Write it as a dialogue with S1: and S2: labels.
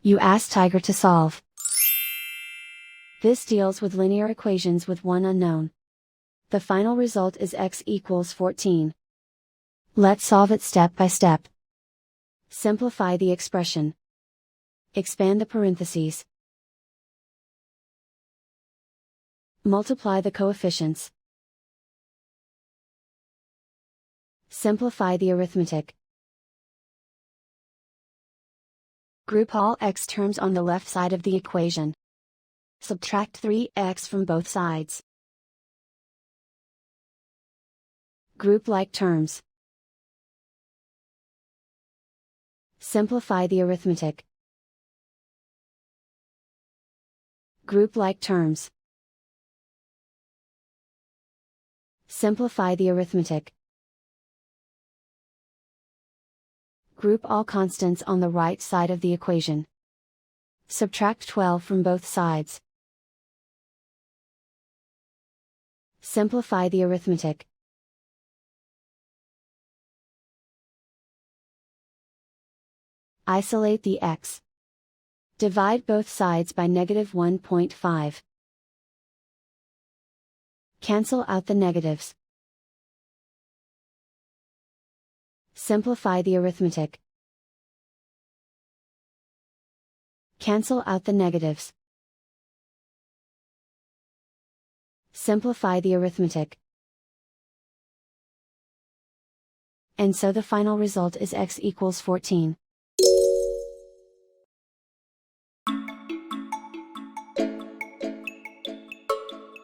S1: You ask Tiger to solve. This deals with linear equations with one unknown. The final result is x equals 14. Let's solve it step by step. Simplify the expression. Expand the parentheses. Multiply the coefficients. Simplify the arithmetic. Group all x terms on the left side of the equation. Subtract 3x from both sides. Group like terms. Simplify the arithmetic. Group like terms. Simplify the arithmetic. Group all constants on the right side of the equation. Subtract 12 from both sides. Simplify the arithmetic. Isolate the x. Divide both sides by -1.5. Cancel out the negatives. Simplify the arithmetic. Cancel out the negatives. Simplify the arithmetic. And so the final result is x equals 14.